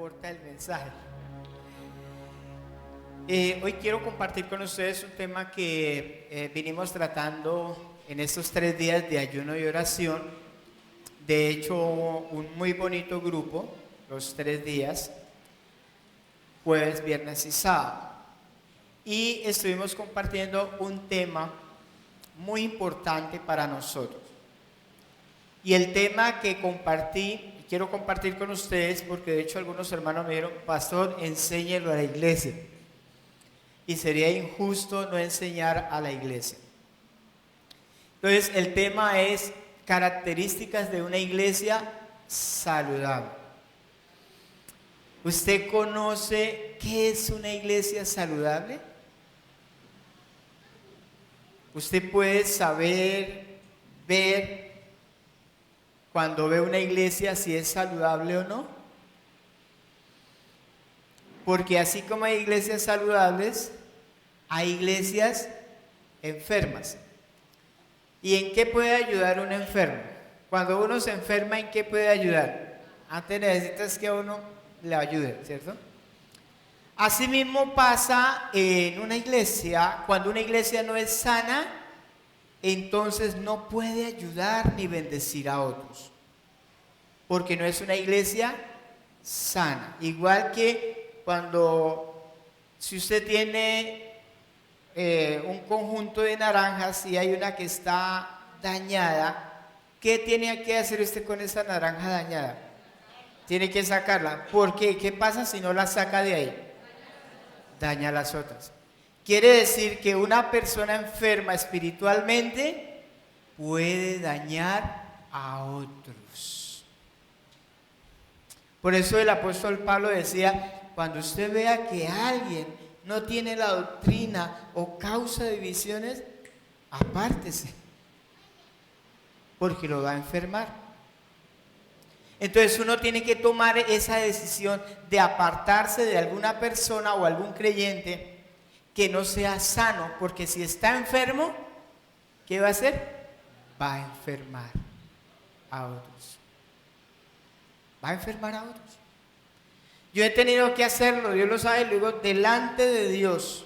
importa el mensaje. Hoy quiero compartir con ustedes un tema que vinimos tratando en estos 3 días de ayuno y oración. De hecho, un muy bonito grupo, los 3 días, jueves, viernes y sábado. Y estuvimos compartiendo un tema muy importante para nosotros. Y el tema que compartí, y quiero compartir con ustedes, porque de hecho algunos hermanos me dijeron: pastor, enséñelo a la iglesia. Y sería injusto no enseñar a la iglesia. Entonces, el tema es características de una iglesia saludable. ¿Usted conoce qué es una iglesia saludable? Usted puede saber, ver, cuando ve una iglesia si es saludable o no. Porque así como hay iglesias saludables, hay iglesias enfermas. ¿Y en qué puede ayudar un enfermo? Cuando uno se enferma, ¿en qué puede ayudar? Antes necesitas que uno le ayude, ¿cierto? Asimismo pasa en una iglesia. Cuando una iglesia no es sana, entonces no puede ayudar ni bendecir a otros, porque no es una iglesia sana. Igual que si usted tiene un conjunto de naranjas y hay una que está dañada, ¿qué tiene que hacer usted con esa naranja dañada? Tiene que sacarla. ¿Por qué? ¿Qué pasa si no la saca de ahí? Daña a las otras. Quiere decir que una persona enferma espiritualmente puede dañar a otros. Por eso el apóstol Pablo decía: cuando usted vea que alguien no tiene la doctrina o causa divisiones, apártese, porque lo va a enfermar. Entonces uno tiene que tomar esa decisión de apartarse de alguna persona o algún creyente que no sea sano, porque si está enfermo, ¿qué va a hacer? Va a enfermar a otros. Va a enfermar a otros. Yo he tenido que hacerlo, Dios lo sabe, luego delante de Dios.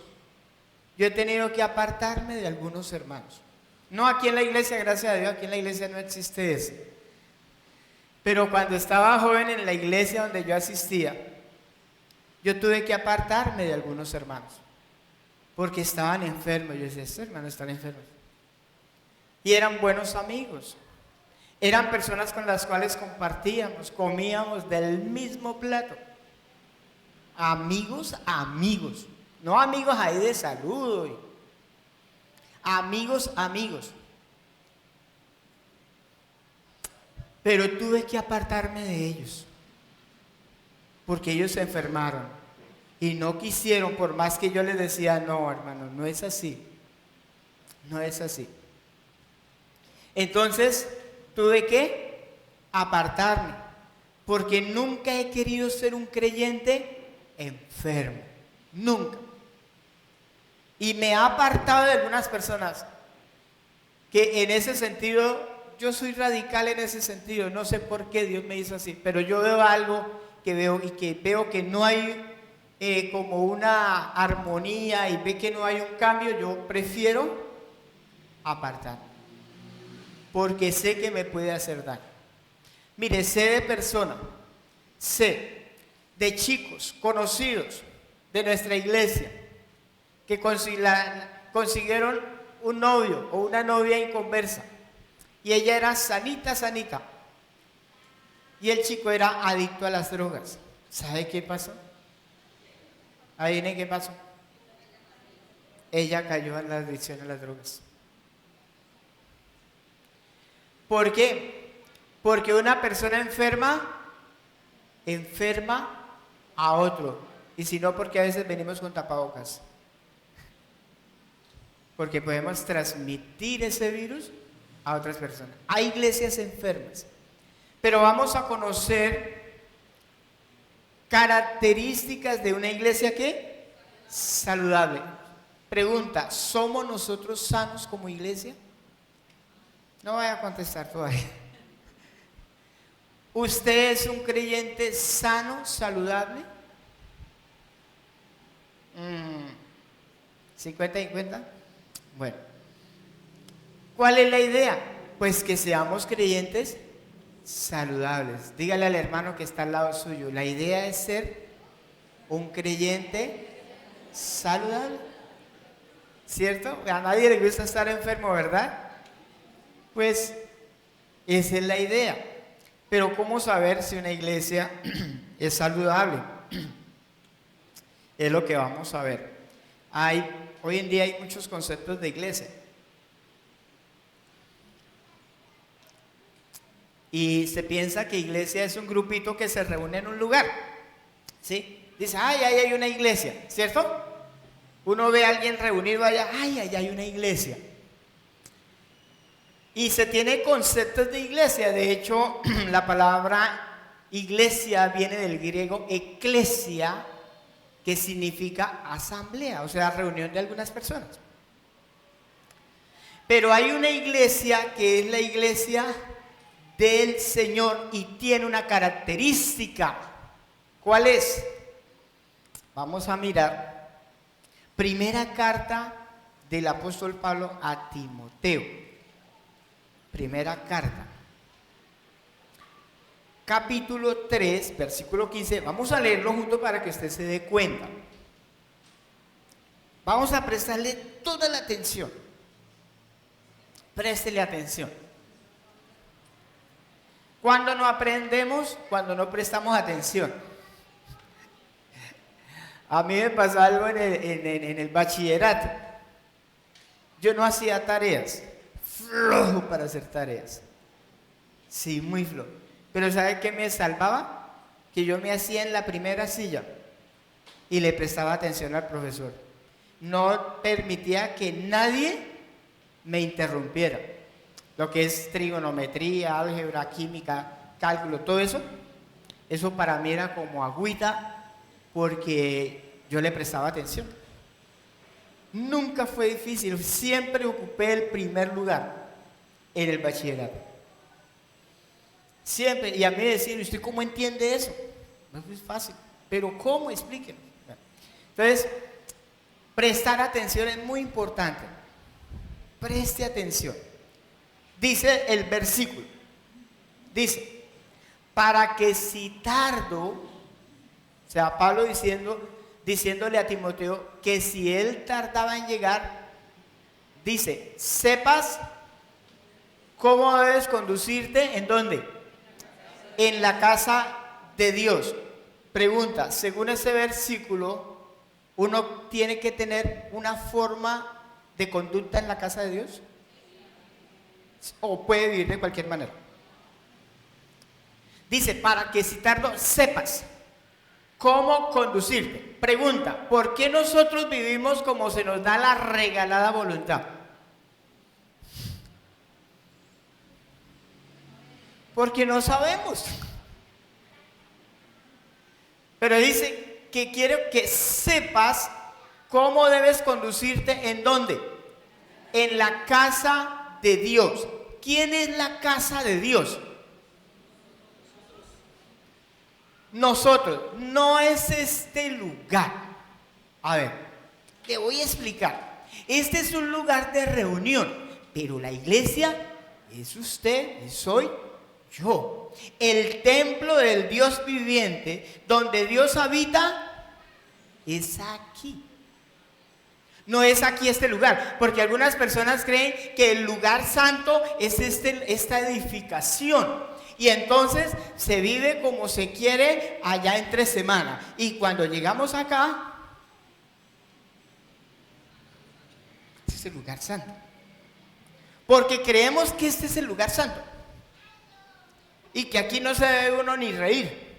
Yo he tenido que apartarme de algunos hermanos. No aquí en la iglesia, gracias a Dios, aquí en la iglesia no existe eso. Pero cuando estaba joven en la iglesia donde yo asistía, yo tuve que apartarme de algunos hermanos, porque estaban enfermos. Yo decía: estos hermanos están enfermos. Y eran buenos amigos. Eran personas con las cuales compartíamos, comíamos del mismo plato. Amigos, amigos. No amigos ahí de saludo. Amigos, amigos. Pero tuve que apartarme de ellos, porque ellos se enfermaron y no quisieron, por más que yo les decía: no, hermano, no es así. No es así. Entonces tuve que apartarme, porque nunca he querido ser un creyente enfermo. Nunca. Y me he apartado de algunas personas que en ese sentido, yo soy radical en ese sentido. No sé por qué Dios me hizo así, pero yo veo algo que veo que no hay como una armonía, y ve que no hay un cambio. Yo prefiero apartar, porque sé que me puede hacer daño. Mire, sé de personas, sé de chicos conocidos de nuestra iglesia que consiguieron un novio o una novia inconversa, y ella era sanita, sanita, y el chico era adicto a las drogas. ¿Sabe qué pasó? ¿Adivinen qué pasó? Ella cayó en la adicción a las drogas. ¿Por qué? Porque una persona enferma a otro. Y si no, porque a veces venimos con tapabocas, porque podemos transmitir ese virus a otras personas. Hay iglesias enfermas. Pero vamos a conocer características de una iglesia ¿qué? Saludable. Pregunta: ¿somos nosotros sanos como iglesia? No vaya a contestar todavía. ¿Usted es un creyente sano, saludable? 50-50. Bueno, ¿cuál es la idea? Pues que seamos creyentes saludables. Dígale al hermano que está al lado suyo, la idea es ser un creyente saludable, ¿cierto? A nadie le gusta estar enfermo, ¿verdad? Pues esa es la idea. Pero ¿cómo saber si una iglesia es saludable? Es lo que vamos a ver. Hoy en día hay muchos conceptos de iglesia. Y se piensa que iglesia es un grupito que se reúne en un lugar. ¿Sí? Dice, ay, ahí hay una iglesia, ¿cierto? Uno ve a alguien reunido allá, ay, allá hay una iglesia. Y se tiene conceptos de iglesia. De hecho, la palabra iglesia viene del griego eklesia, que significa asamblea, o sea, reunión de algunas personas. Pero hay una iglesia que es la iglesia del Señor y tiene una característica. ¿Cuál es? Vamos a mirar. Primera carta del apóstol Pablo a Timoteo. Primera carta. Capítulo 3, versículo 15. Vamos a leerlo junto para que usted se dé cuenta. Vamos a prestarle toda la atención. Préstele atención. ¿Cuándo no aprendemos? Cuando no prestamos atención. A mí me pasó algo en el bachillerato. Yo no hacía tareas. Flojo para hacer tareas. Sí, muy flojo. Pero ¿sabe qué me salvaba? Que yo me hacía en la primera silla y le prestaba atención al profesor. No permitía que nadie me interrumpiera. Lo que es trigonometría, álgebra, química, cálculo, todo eso para mí era como agüita porque yo le prestaba atención. Nunca fue difícil, siempre ocupé el primer lugar en el bachillerato. Siempre, y a mí me decían, ¿usted cómo entiende eso? No es fácil, pero ¿cómo? Explíquenme. Entonces, prestar atención es muy importante. Preste atención. Dice el versículo, dice, para que si tardo, o sea, Pablo diciéndole a Timoteo que si él tardaba en llegar, dice, sepas cómo debes conducirte, ¿en dónde? En la casa de Dios. Pregunta, según ese versículo, ¿uno tiene que tener una forma de conducta en la casa de Dios? ¿O puede vivir de cualquier manera? Dice, para que si tardo, sepas cómo conducirte. Pregunta, ¿por qué nosotros vivimos como se nos da la regalada voluntad? Porque no sabemos. Pero dice que quiero que sepas cómo debes conducirte, ¿en dónde? En la casa de Dios. ¿Quién es la casa de Dios? Nosotros. No es este lugar. A ver, te voy a explicar. Este es un lugar de reunión, pero la iglesia es usted y soy yo. El templo del Dios viviente, donde Dios habita, es aquí. No es aquí este lugar, porque algunas personas creen que el lugar santo es esta edificación. Y entonces se vive como se quiere allá entre semana. Y cuando llegamos acá, este es el lugar santo. Porque creemos que este es el lugar santo. Y que aquí no se debe uno ni reír.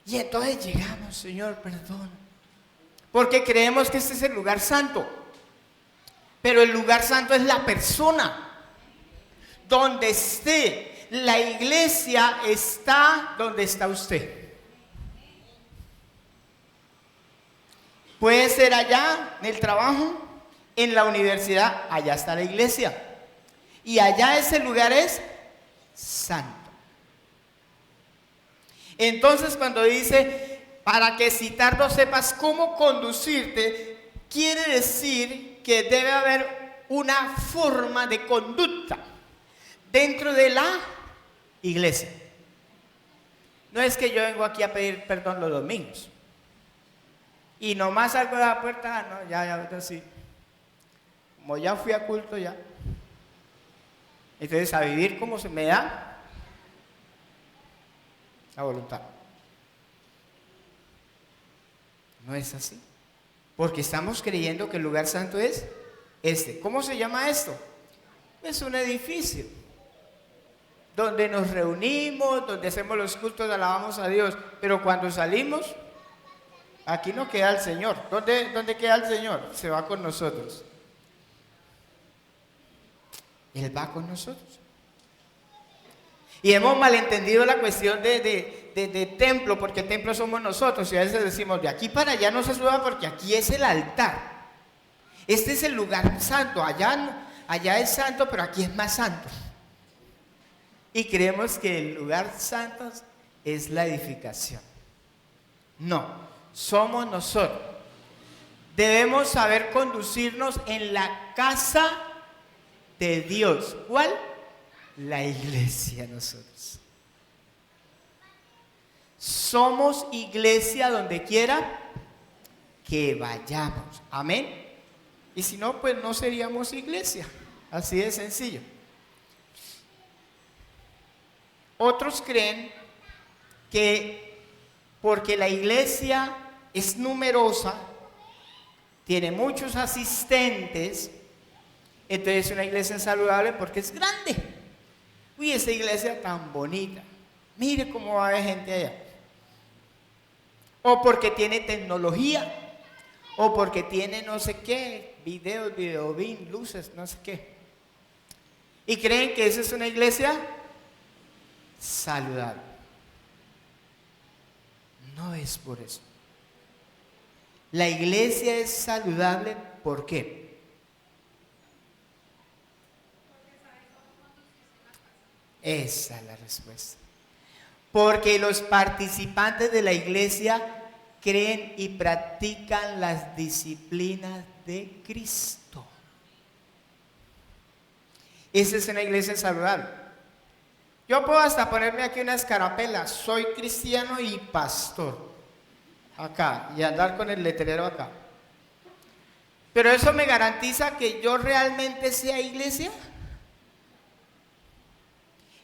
Y entonces llegamos, Señor, perdón. Porque creemos que este es el lugar santo. Pero el lugar santo es la persona. Donde esté la iglesia está donde está usted. Puede ser allá en el trabajo, en la universidad, allá está la iglesia. Y allá ese lugar es santo. Entonces cuando dice, para que si tardo sepas cómo conducirte, quiere decir que debe haber una forma de conducta dentro de la iglesia. No es que yo vengo aquí a pedir perdón los domingos y nomás salgo de la puerta, no, ya, sí. Como ya fui a culto ya. Entonces a vivir como se me da la voluntad. No es así. Porque estamos creyendo que el lugar santo es este. ¿Cómo se llama esto? Es un edificio donde nos reunimos, donde hacemos los cultos, alabamos a Dios. Pero cuando salimos, aquí no queda el Señor. ¿Dónde queda el Señor? Se va con nosotros. Él va con nosotros. Y hemos malentendido la cuestión de templo, porque templo somos nosotros. Y a veces decimos, de aquí para allá no se suba porque aquí es el altar. Este es el lugar santo. Allá es santo, pero aquí es más santo. Y creemos que el lugar santo es la edificación. No, somos nosotros. Debemos saber conducirnos en la casa de Dios. ¿Cuál? La iglesia, nosotros. Somos iglesia donde quiera que vayamos. Amén. Y si no, pues no seríamos iglesia. Así de sencillo. Otros creen que porque la iglesia es numerosa, tiene muchos asistentes, entonces es una iglesia saludable porque es grande. Uy, esa iglesia tan bonita. Mire cómo va a haber gente allá. O porque tiene tecnología, o porque tiene no sé qué, videobin, luces, no sé qué. Y creen que esa es una iglesia saludable. No es por eso. La iglesia es saludable, ¿por qué? Esa es la respuesta. Porque los participantes de la iglesia creen y practican las disciplinas de Cristo. Esa es una iglesia saludable. Yo puedo hasta ponerme aquí una escarapela, soy cristiano y pastor, acá, y andar con el letrero acá. Pero eso me garantiza que yo realmente sea iglesia.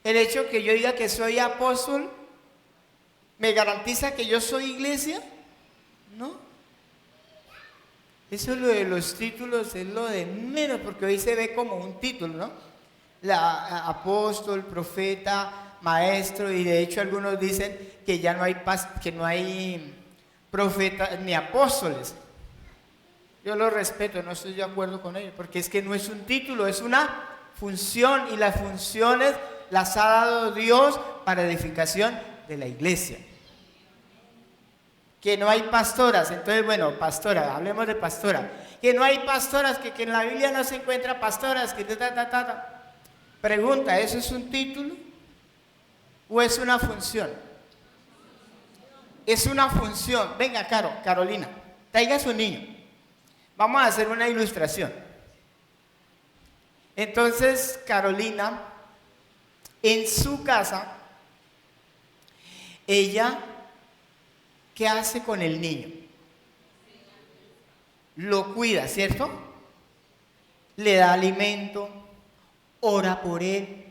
El hecho que yo diga que soy apóstol, ¿me garantiza que yo soy iglesia? No. Eso es lo de los títulos, es lo de menos, porque hoy se ve como un título, ¿no? Apóstol, profeta, maestro, y de hecho algunos dicen que ya no hay profetas ni apóstoles. Yo lo respeto, no estoy de acuerdo con ellos, porque es que no es un título, es una función, y las funciones las ha dado Dios para edificación de la iglesia. Que no hay pastoras, entonces bueno, pastora, hablemos de pastora. Que no hay pastoras, que en la Biblia no se encuentra pastoras, que Pregunta, ¿eso es un título o es una función? Es una función. Venga, Carolina, traiga a su niño. Vamos a hacer una ilustración. Entonces, Carolina, en su casa, ella, ¿qué hace con el niño? Lo cuida, ¿cierto? Le da alimento, ora por él,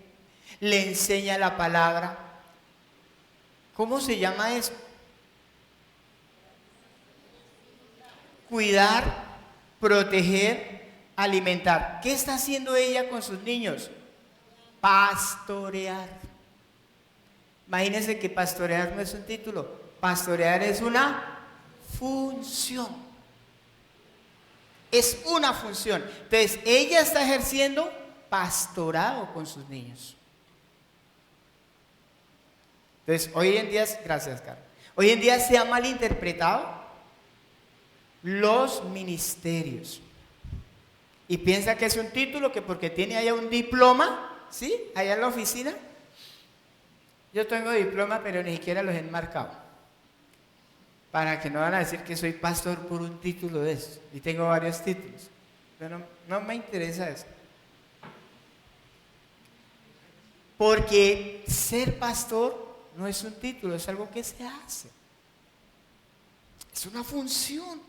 le enseña la palabra. ¿Cómo se llama eso? Cuidar, proteger, alimentar. ¿Qué está haciendo ella con sus niños? Pastorear. Imagínense que pastorear no es un título, pastorear es una función. Es una función. Entonces, ella está ejerciendo pastorado con sus niños. Entonces, hoy en día, gracias, Carlos. Hoy en día se ha malinterpretado los ministerios. Y piensa que es un título, que porque tiene allá un diploma, ¿sí? Allá en la oficina, Yo tengo diploma, pero ni siquiera los he enmarcado. Para que no van a decir que soy pastor por un título de eso. Y tengo varios títulos. Pero no me interesa eso. Porque ser pastor no es un título, es algo que se hace. Es una función.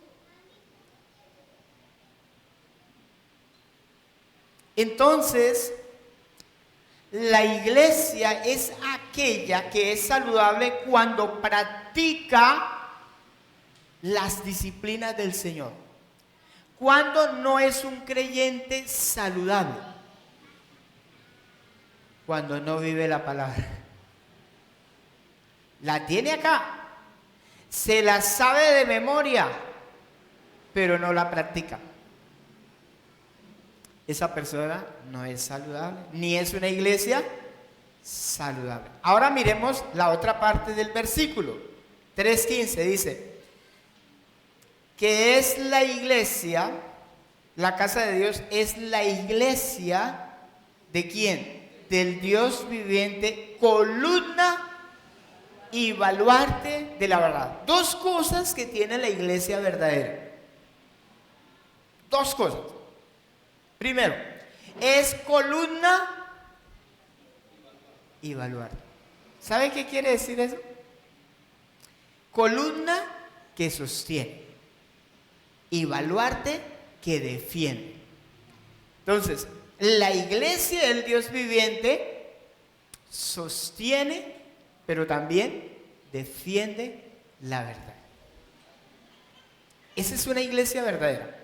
Entonces, la iglesia es aquella que es saludable cuando practica las disciplinas del Señor. Cuando no es un creyente saludable. Cuando no vive la palabra. La tiene acá. Se la sabe de memoria, pero no la practica. Esa persona no es saludable, ni es una iglesia saludable. Ahora miremos la otra parte del versículo. 3:15 dice, que es la iglesia, la casa de Dios, es la iglesia ¿de quién? Del Dios viviente, columna y baluarte de la verdad. Dos cosas que tiene la iglesia verdadera. Dos cosas. Primero, es columna y baluarte. ¿Sabe qué quiere decir eso? Columna que sostiene y baluarte que defiende. Entonces, la iglesia del Dios viviente sostiene, pero también defiende la verdad. Esa es una iglesia verdadera.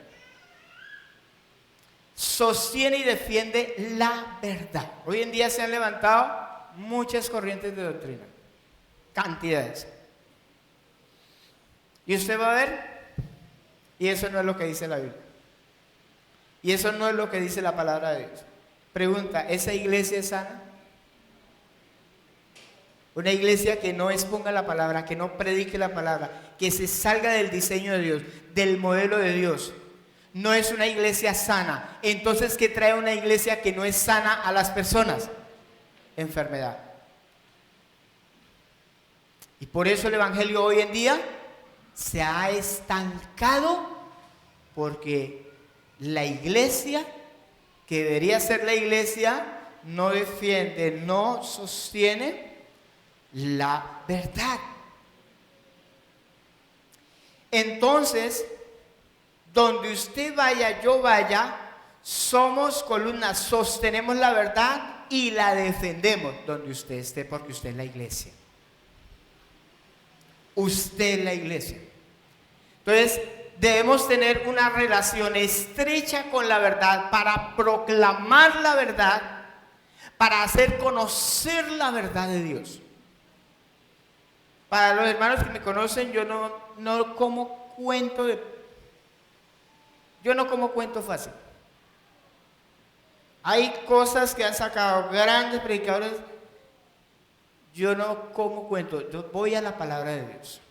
Sostiene y defiende la verdad. Hoy en día se han levantado muchas corrientes de doctrina, cantidades. Y usted va a ver, y eso no es lo que dice la Biblia. Y eso no es lo que dice la palabra de Dios. Pregunta, ¿esa iglesia es sana? Una iglesia que no exponga la palabra, que no predique la palabra, que se salga del diseño de Dios, del modelo de Dios. No es una iglesia sana. Entonces, ¿qué trae una iglesia que no es sana a las personas? Enfermedad. Y por eso el evangelio hoy en día se ha estancado, porque la iglesia, que debería ser la iglesia, no defiende, no sostiene la verdad. Entonces, donde usted vaya, yo vaya, somos columnas, sostenemos la verdad y la defendemos donde usted esté, porque usted es la iglesia. Usted es la iglesia. Entonces, debemos tener una relación estrecha con la verdad para proclamar la verdad, para hacer conocer la verdad de Dios. Para los hermanos que me conocen, yo no como cuento fácil. Hay cosas que han sacado grandes predicadores. Yo no como cuento, yo voy a la palabra de Dios.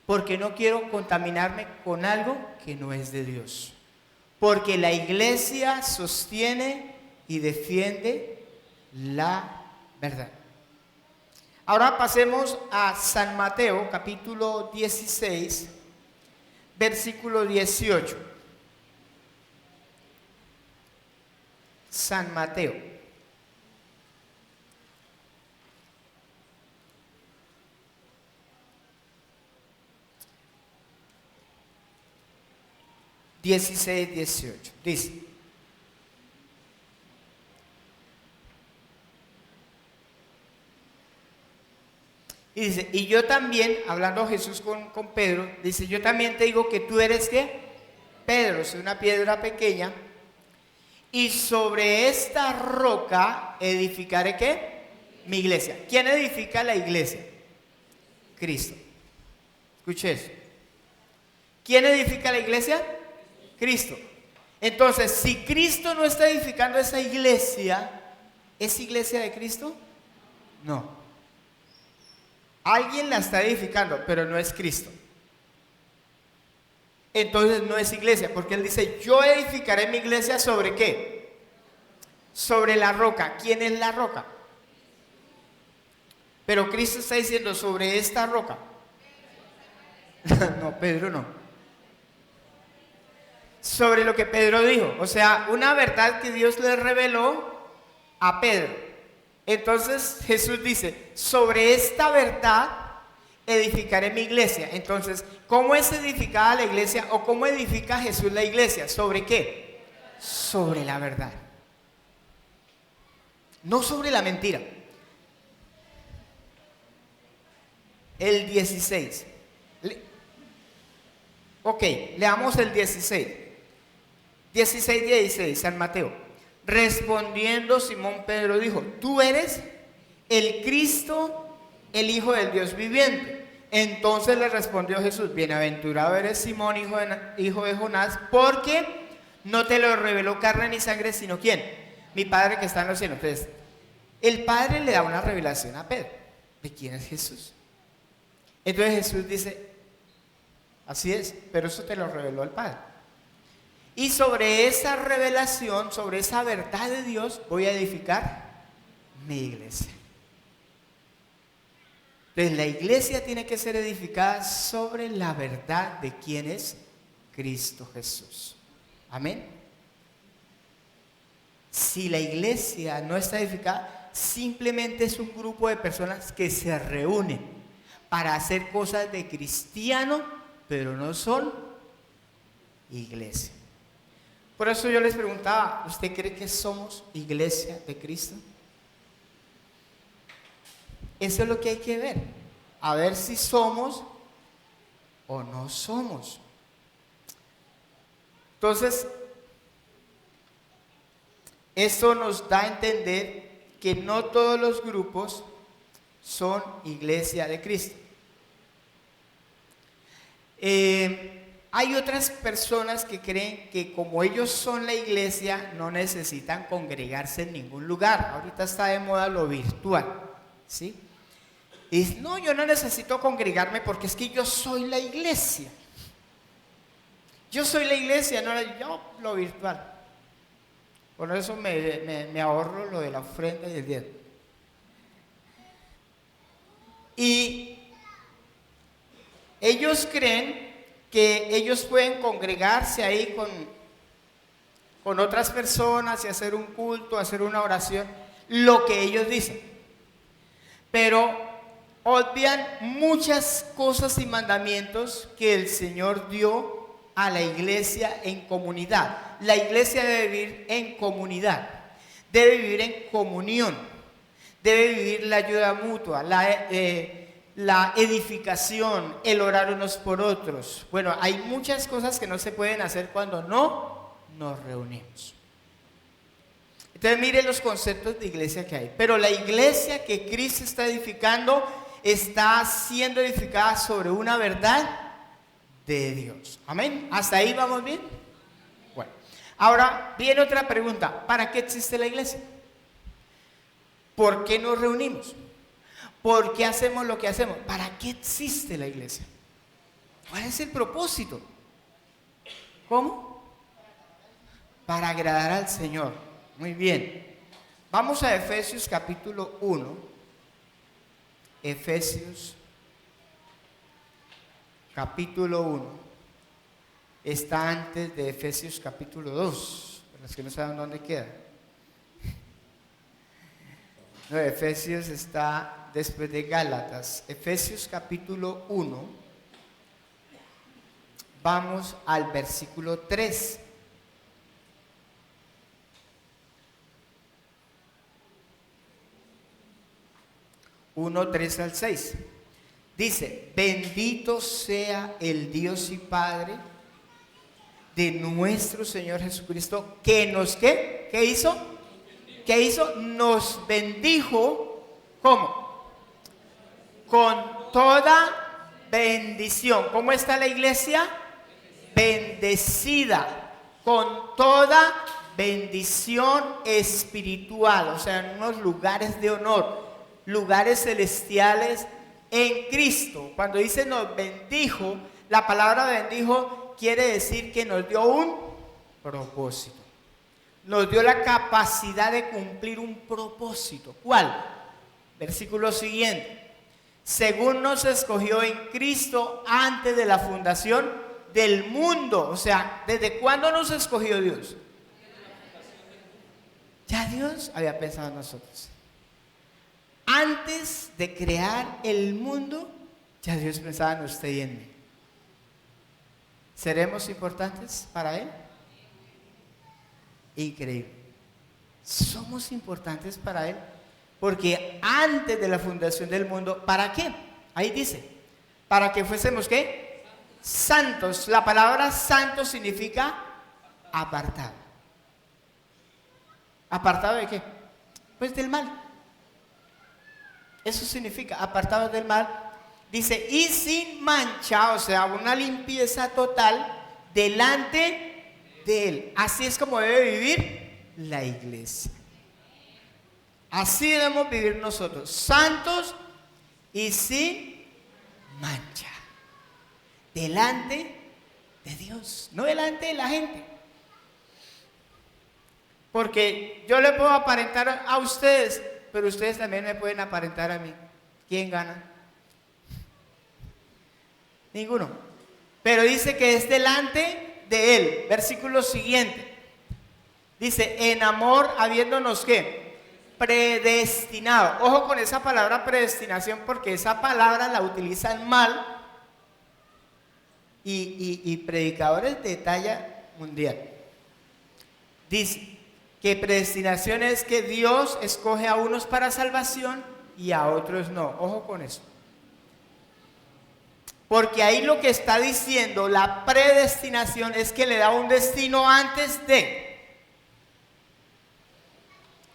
Porque no quiero contaminarme con algo que no es de Dios. Porque la iglesia sostiene y defiende la verdad. Ahora pasemos a San Mateo, capítulo 16, versículo 18. San Mateo. Dieciséis, 18. Dice: y dice, y yo también, hablando Jesús con Pedro, dice, yo también te digo que tú eres ¿qué? Pedro, es una piedra pequeña, y sobre esta roca edificaré ¿qué? Mi iglesia. ¿Quién edifica la iglesia? Cristo. Escuche eso. ¿Quién edifica la iglesia? Cristo. Entonces, si Cristo no está edificando esa iglesia, ¿es iglesia de Cristo? No. Alguien la está edificando, pero no es Cristo. Entonces no es iglesia, porque Él dice, yo edificaré mi iglesia ¿sobre qué? Sobre la roca. ¿Quién es la roca? Pero Cristo está diciendo sobre esta roca. No, Pedro no. Sobre lo que Pedro dijo. O sea, una verdad que Dios le reveló a Pedro. Entonces Jesús dice, sobre esta verdad edificaré mi iglesia. Entonces, ¿cómo es edificada la iglesia o cómo edifica Jesús la iglesia? ¿Sobre qué? Sobre la verdad. No sobre la mentira. El 16. Ok, leamos el 16. 16:16, San Mateo. Respondiendo Simón Pedro dijo, tú eres el Cristo, el Hijo del Dios viviente. Entonces le respondió Jesús, bienaventurado eres Simón, hijo de Jonás, porque no te lo reveló carne ni sangre, sino ¿quién? Mi Padre que está en los cielos. Entonces, el Padre le da una revelación a Pedro. ¿De quién es Jesús? Entonces Jesús dice, así es, pero eso te lo reveló el Padre. Y sobre esa revelación, sobre esa verdad de Dios, voy a edificar mi iglesia. Entonces la iglesia tiene que ser edificada sobre la verdad de quién es Cristo Jesús. Amén. Si la iglesia no está edificada, simplemente es un grupo de personas que se reúnen para hacer cosas de cristiano, pero no son iglesia. Por eso yo les preguntaba, ¿usted cree que somos iglesia de Cristo? Eso es lo que hay que ver, a ver si somos o no somos. Entonces, esto nos da a entender que no todos los grupos son iglesia de Cristo. Hay otras personas que creen que como ellos son la iglesia, no necesitan congregarse en ningún lugar. Ahorita está de moda lo virtual, ¿sí? Y dicen, no, yo no necesito congregarme porque es que yo soy la iglesia. Yo soy la iglesia, no yo lo virtual. Por eso me ahorro lo de la ofrenda y el diezmo. Y ellos creen que ellos pueden congregarse ahí con otras personas y hacer un culto, hacer una oración, lo que ellos dicen. Pero obvian muchas cosas y mandamientos que el Señor dio a la iglesia en comunidad. La iglesia debe vivir en comunidad, debe vivir en comunión, debe vivir la ayuda mutua, la edificación, el orar unos por otros. Bueno, hay muchas cosas que no se pueden hacer cuando no nos reunimos. Entonces mire los conceptos de iglesia que hay. Pero la iglesia que Cristo está edificando está siendo edificada sobre una verdad de Dios. Amén. ¿Hasta ahí vamos bien? Bueno, ahora viene otra pregunta. ¿Para qué existe la iglesia? ¿Por qué nos reunimos? ¿Por qué hacemos lo que hacemos? ¿Para qué existe la iglesia? ¿Cuál es el propósito? ¿Cómo? Para agradar al Señor. Muy bien. Vamos a Efesios capítulo 1. Efesios capítulo 1. Está antes de Efesios capítulo 2. Para los que no saben dónde queda. No, Efesios está después de Gálatas. Efesios capítulo 1. Vamos al versículo 3. Uno, 3 al 6. Dice, bendito sea el Dios y Padre de nuestro Señor Jesucristo, que nos, ¿qué? ¿Qué hizo? ¿Qué hizo? Nos bendijo, ¿cómo? Con toda bendición. ¿Cómo está la iglesia? Bendecida, con toda bendición espiritual, o sea, en unos lugares de honor, lugares celestiales en Cristo. Cuando dice nos bendijo, la palabra bendijo quiere decir que nos dio un propósito. Nos dio la capacidad de cumplir un propósito. ¿Cuál? Versículo siguiente. Según nos escogió en Cristo antes de la fundación del mundo. O sea, ¿desde cuándo nos escogió Dios? Ya Dios había pensado en nosotros. Antes de crear el mundo, ya Dios pensaba en usted y en mí. ¿Seremos importantes para Él? Increíble. Somos importantes para Él. Porque antes de la fundación del mundo, ¿para qué? Ahí dice, para que fuésemos ¿qué? Santos. La palabra santo significa apartado. ¿Apartado de qué? Pues del mal. Eso significa apartado del mal. Dice, y sin mancha, o sea, una limpieza total delante de Él. Así es como debe vivir la iglesia. Así debemos vivir nosotros, santos y sin mancha, delante de Dios, no delante de la gente. Porque yo le puedo aparentar a ustedes, pero ustedes también me pueden aparentar a mí. ¿Quién gana? Ninguno. Pero dice que es delante de Él. Versículo siguiente. Dice, en amor habiéndonos ¿qué? Predestinado. Ojo con esa palabra predestinación, porque esa palabra la utilizan mal y predicadores de talla mundial. Dice que predestinación es que Dios escoge a unos para salvación y a otros no. Ojo con eso. Porque ahí lo que está diciendo la predestinación es que le da un destino antes de.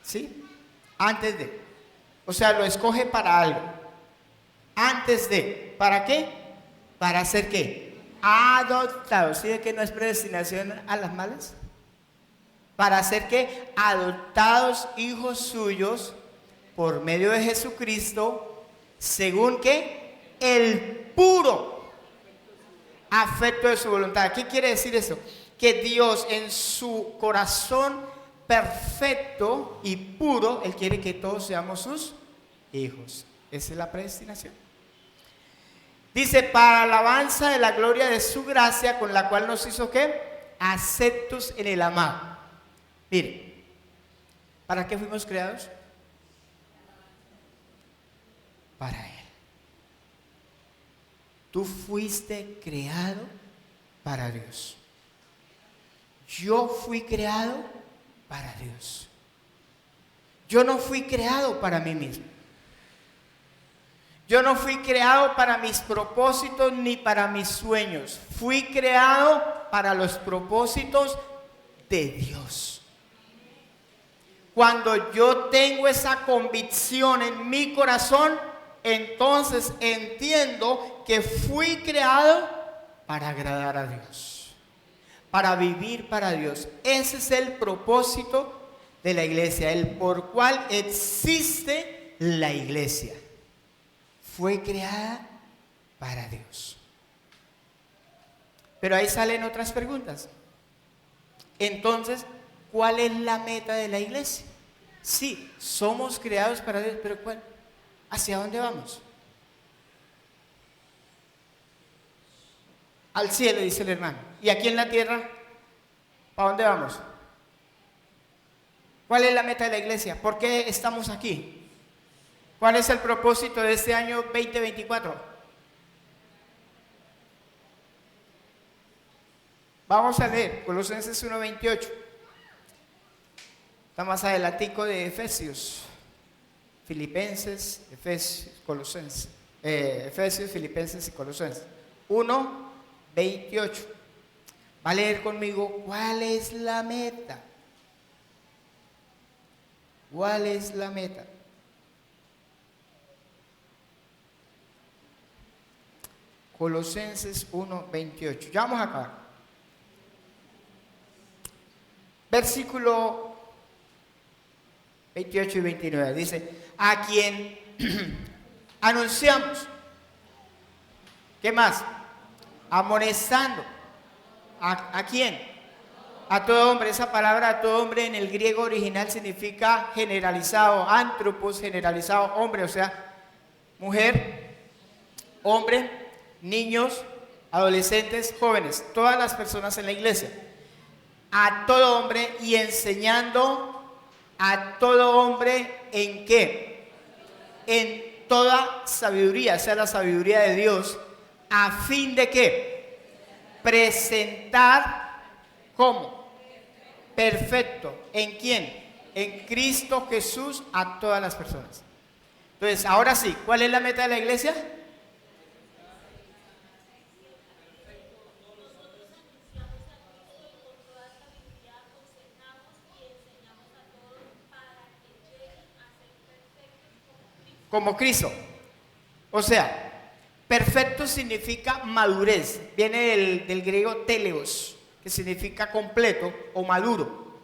¿Sí? Antes de. O sea, lo escoge para algo. Antes de. ¿Para qué? Para hacer ¿qué? Adoptados. ¿Sí de que no es predestinación a las malas? Para hacer ¿qué? Adoptados hijos suyos por medio de Jesucristo, según ¿qué? El puro afecto de su voluntad. ¿Qué quiere decir eso? Que Dios en su corazón perfecto y puro, Él quiere que todos seamos sus hijos. Esa es la predestinación. Dice, para alabanza de la gloria de su gracia, con la cual nos hizo ¿qué? Aceptos en el amado. Mire, ¿para qué fuimos creados? Para Él. Tú fuiste creado para Dios. Yo fui creado para Dios. Yo no fui creado para mí mismo. Yo no fui creado para mis propósitos ni para mis sueños. Fui creado para los propósitos de Dios. Cuando yo tengo esa convicción en mi corazón, entonces entiendo que fui creado para agradar a Dios, para vivir para Dios. Ese es el propósito de la iglesia, el por cual existe la iglesia. Fue creada para Dios. Pero ahí salen otras preguntas. Entonces, ¿cuál es la meta de la iglesia? Sí, somos creados para Dios, pero ¿cuál? ¿Hacia dónde vamos? Al cielo, dice el hermano. ¿Y aquí en la tierra? ¿Para dónde vamos? ¿Cuál es la meta de la iglesia? ¿Por qué estamos aquí? ¿Cuál es el propósito de este año 2024? Vamos a leer Colosenses 1:28. Está más adelantico de Efesios. Filipenses, Efesios, Colosenses. Efesios, Filipenses y Colosenses. 1:28. Va a leer conmigo, ¿cuál es la meta? ¿Cuál es la meta? Colosenses 1:28. Ya vamos a acabar. Versículo 28 y 29. Dice, a quien anunciamos. ¿Qué más? Amonestando. ¿A quién? A todo hombre, esa palabra a todo hombre en el griego original significa generalizado, antropos, generalizado, hombre, o sea, mujer, hombre, niños, adolescentes, jóvenes, todas las personas en la iglesia. A todo hombre y enseñando a todo hombre en qué? En toda sabiduría, o sea, la sabiduría de Dios, a fin de qué? Presentar, ¿cómo? Perfecto. ¿En quién? En Cristo Jesús a todas las personas. Entonces, ahora sí, ¿cuál es la meta de la iglesia? Como Cristo. O sea, perfecto significa madurez. Viene del griego teleos, que significa completo o maduro.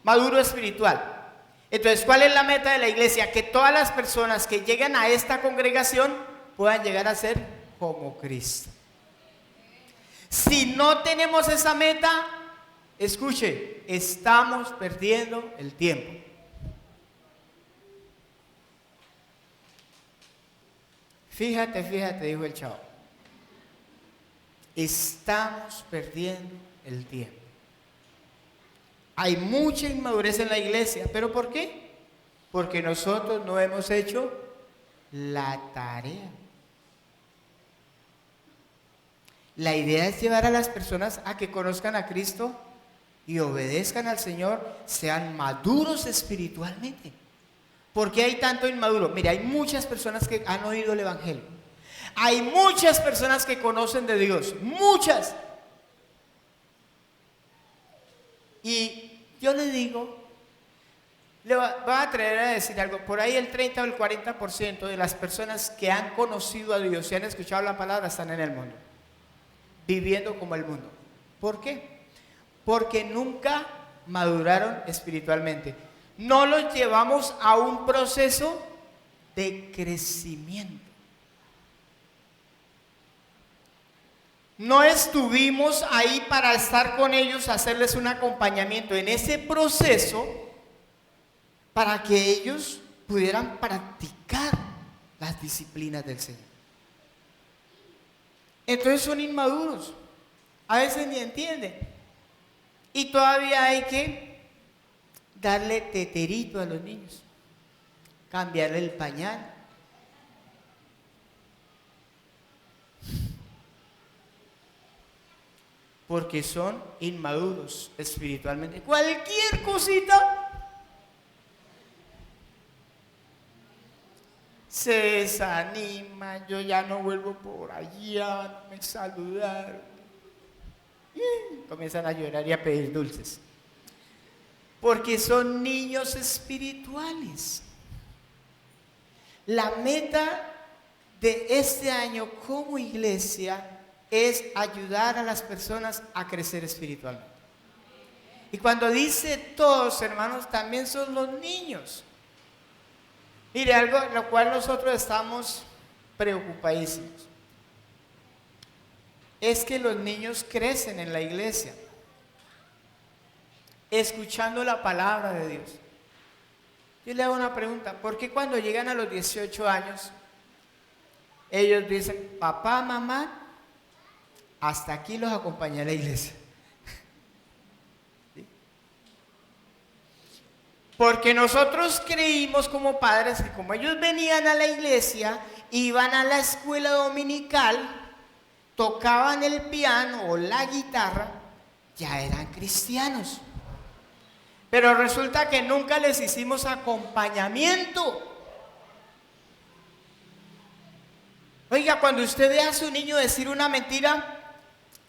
Maduro espiritual. Entonces, ¿cuál es la meta de la iglesia? Que todas las personas que lleguen a esta congregación puedan llegar a ser como Cristo. Si no tenemos esa meta, escuche, estamos perdiendo el tiempo. Fíjate, dijo el chavo. Estamos perdiendo el tiempo. Hay mucha inmadurez en la iglesia, ¿pero por qué? Porque nosotros no hemos hecho la tarea. La idea es llevar a las personas a que conozcan a Cristo y obedezcan al Señor, sean maduros espiritualmente. ¿Por qué hay tanto inmaduro? Mire, hay muchas personas que han oído el Evangelio. Hay muchas personas que conocen de Dios. Muchas. Y yo le digo, le voy a atrever a decir algo. Por ahí el 30 o el 40% de las personas que han conocido a Dios y han escuchado la palabra están en el mundo. Viviendo como el mundo. ¿Por qué? Porque nunca maduraron espiritualmente. No los llevamos a un proceso de crecimiento. No estuvimos ahí para estar con ellos, hacerles un acompañamiento en ese proceso para que ellos pudieran practicar las disciplinas del Señor. Entonces son inmaduros, a veces ni entienden. Y todavía hay que darle teterito a los niños, cambiarle el pañal. Porque son inmaduros espiritualmente. Cualquier cosita se desanima, yo ya no vuelvo por allá, no me saludaron. Comienzan a llorar y a pedir dulces. Porque son niños espirituales. La meta de este año como iglesia es ayudar a las personas a crecer espiritualmente. Y cuando dice todos, hermanos, también son los niños. Mire, algo en lo cual nosotros estamos preocupadísimos. Es que los niños crecen en la iglesia, escuchando la palabra de Dios. Yo le hago una pregunta, ¿por qué cuando llegan a los 18 años, ellos dicen, papá, mamá, hasta aquí los acompañé a la iglesia? ¿Sí? Porque nosotros creímos como padres que como ellos venían a la iglesia, iban a la escuela dominical, tocaban el piano o la guitarra, ya eran cristianos. Pero resulta que nunca les hicimos acompañamiento. Oiga, cuando usted ve a su niño decir una mentira,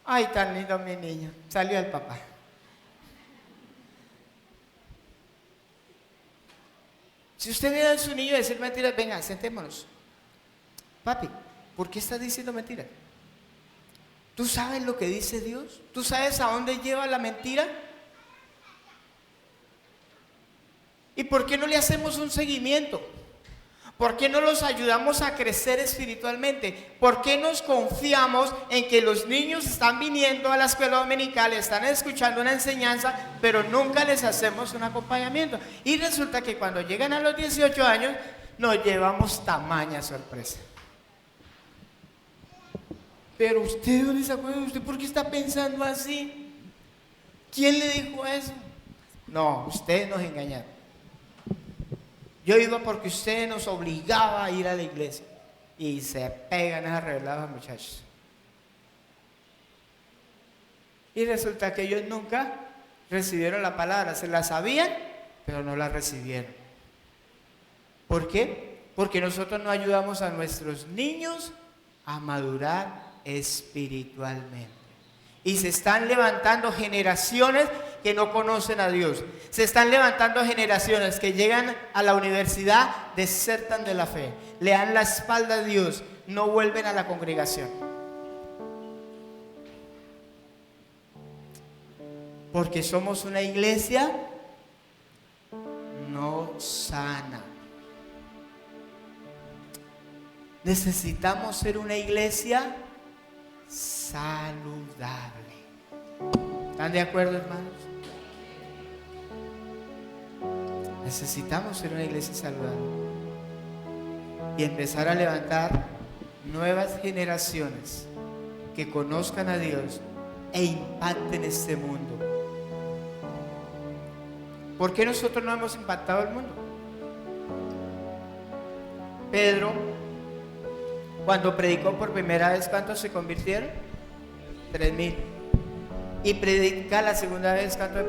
ay, tan lindo mi niño, salió el papá. Si usted ve a su niño decir mentiras, venga, sentémonos. Papi, ¿por qué estás diciendo mentiras? ¿Tú sabes lo que dice Dios? ¿Tú sabes a dónde lleva la mentira? ¿Y por qué no le hacemos un seguimiento? ¿Por qué no los ayudamos a crecer espiritualmente? ¿Por qué nos confiamos en que los niños están viniendo a la escuela dominical, están escuchando una enseñanza, pero nunca les hacemos un acompañamiento? Y resulta que cuando llegan a los 18 años, nos llevamos tamaña sorpresa. Pero usted, ¿dónde se acuerda? ¿Usted por qué está pensando así? ¿Quién le dijo eso? No, ustedes nos engañaron. Yo iba porque usted nos obligaba a ir a la iglesia. Y se pegan esas reveladas, muchachos. Y resulta que ellos nunca recibieron la palabra. Se la sabían, pero no la recibieron. ¿Por qué? Porque nosotros no ayudamos a nuestros niños a madurar espiritualmente. Y se están levantando generaciones que no conocen a Dios. Se están levantando generaciones que llegan a la universidad, desertan de la fe, le dan la espalda a Dios, no vuelven a la congregación. Porque somos una iglesia no sana. Necesitamos ser una iglesia saludable. ¿Están de acuerdo, hermanos? Necesitamos ser una iglesia saludable y empezar a levantar nuevas generaciones que conozcan a Dios e impacten este mundo. ¿Por qué nosotros no hemos impactado el mundo? Pedro, cuando predicó por primera vez, ¿cuántos se convirtieron? 3,000. Y predica la segunda vez, ¿cuántos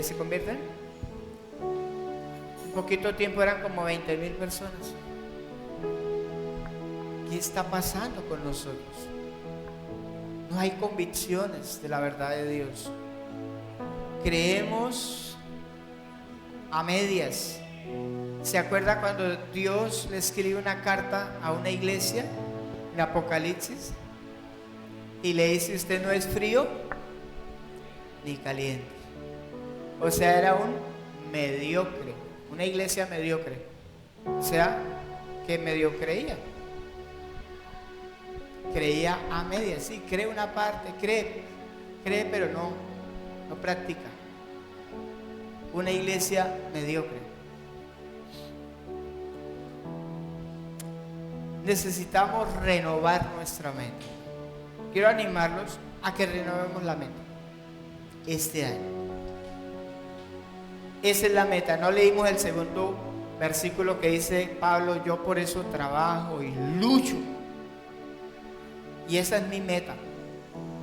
se convierten? En poquito tiempo eran como 20,000 personas. ¿Qué está pasando con nosotros? No hay convicciones de la verdad de Dios. Creemos a medias. ¿Se acuerda cuando Dios le escribe una carta a una iglesia en Apocalipsis? Y le dice: usted no es frío ni caliente. O sea, era un mediocre, una iglesia mediocre. O sea, que medio creía a medias. Sí, cree una parte, cree pero no practica. Una iglesia mediocre. Necesitamos renovar nuestra mente. Quiero animarlos a que renovemos la mente este año. Esa es la meta. No leímos el segundo versículo que dice Pablo: yo por eso trabajo y lucho. Y esa es mi meta: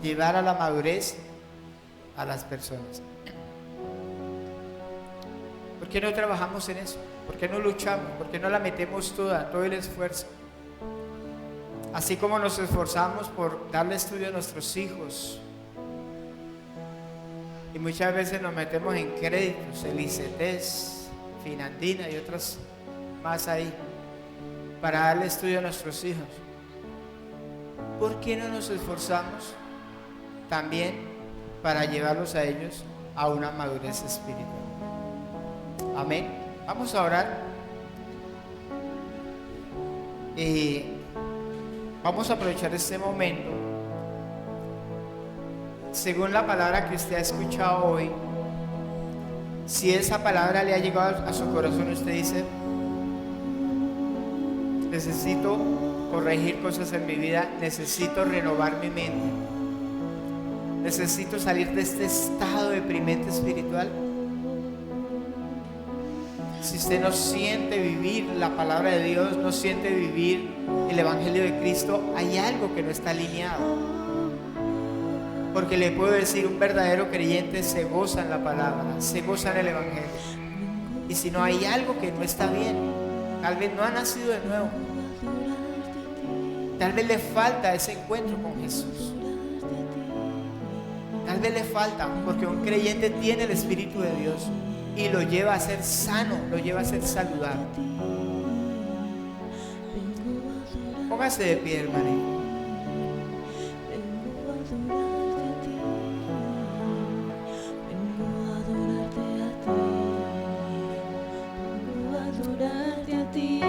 llevar a la madurez a las personas. ¿Por qué no trabajamos en eso? ¿Por qué no luchamos? ¿Por qué no la metemos todo el esfuerzo? Así como nos esforzamos por darle estudio a nuestros hijos, y muchas veces nos metemos en créditos, el ICETES, Finandina y otras más ahí, para darle estudio a nuestros hijos. ¿Por qué no nos esforzamos también para llevarlos a ellos a una madurez espiritual? Amén. Vamos a orar. Y vamos a aprovechar este momento. Según la palabra que usted ha escuchado hoy, si esa palabra le ha llegado a su corazón, usted dice: necesito corregir cosas en mi vida, necesito renovar mi mente, necesito salir de este estado deprimente espiritual. Si usted no siente vivir la palabra de Dios, no siente vivir el Evangelio de Cristo, hay algo que no está alineado. Porque le puedo decir, un verdadero creyente se goza en la palabra, se goza en el Evangelio. Y si no, hay algo que no está bien. Tal vez no ha nacido de nuevo. Tal vez le falta ese encuentro con Jesús. Tal vez le falta, porque un creyente tiene el Espíritu de Dios y lo lleva a ser sano, lo lleva a ser saludable. Póngase de pie, hermanito. Adorarte a ti.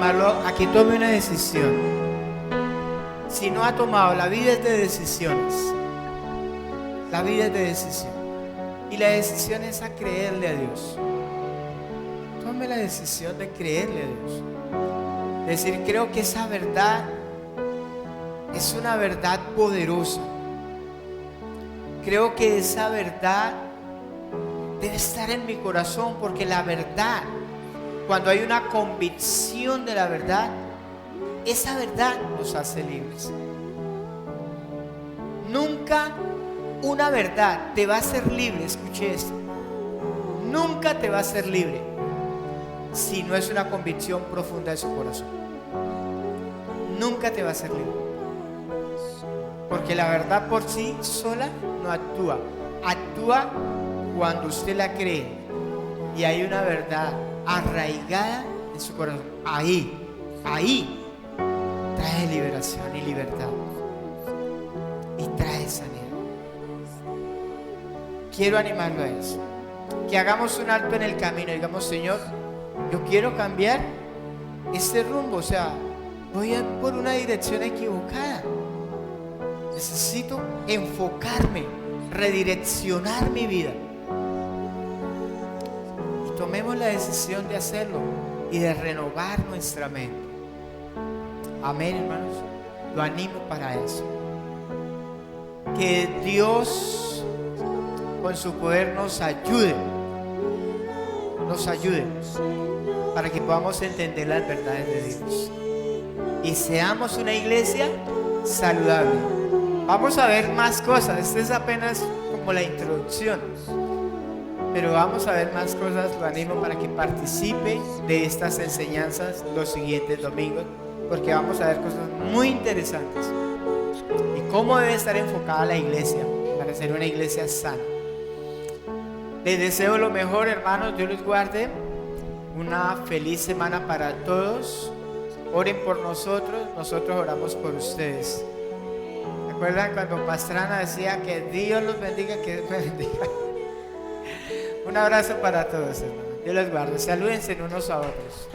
animarlo a que tome una decisión. Si no ha tomado, la vida es de decisiones. La vida es de decisión. Y la decisión es a creerle a Dios. Tome la decisión de creerle a Dios. Decir, creo que esa verdad es una verdad poderosa. Creo que esa verdad debe estar en mi corazón, porque la verdad, cuando hay una convicción de la verdad, esa verdad nos hace libres. Nunca una verdad te va a hacer libre, escuche esto, nunca te va a hacer libre si no es una convicción profunda de su corazón. Nunca te va a hacer libre, porque la verdad por sí sola no actúa. Actúa cuando usted la cree y hay una verdad arraigada en su corazón. Ahí trae liberación y libertad y trae sanidad. Quiero animarlo a eso, que hagamos un alto en el camino y digamos, Señor, yo quiero cambiar este rumbo, o sea, voy por una dirección equivocada. Necesito enfocarme, redireccionar mi vida. Y tomemos la decisión de hacerlo y de renovar nuestra mente. Amén, hermanos. Lo animo para eso. Que Dios con su poder nos ayude para que podamos entender las verdades de Dios y seamos una iglesia saludable. Vamos a ver más cosas. Esta es apenas como la introducción, pero vamos a ver más cosas. Lo animo para que participe de estas enseñanzas los siguientes domingos, porque vamos a ver cosas muy interesantes y cómo debe estar enfocada la iglesia para ser una iglesia sana. Les deseo lo mejor, hermanos. Dios les guarde. Una feliz semana para todos. Oren por nosotros, nosotros oramos por ustedes. ¿Recuerdan cuando Pastrana decía que Dios los bendiga, que Dios me bendiga? Un abrazo para todos, hermanos. Dios les guarde. Salúdense unos a otros.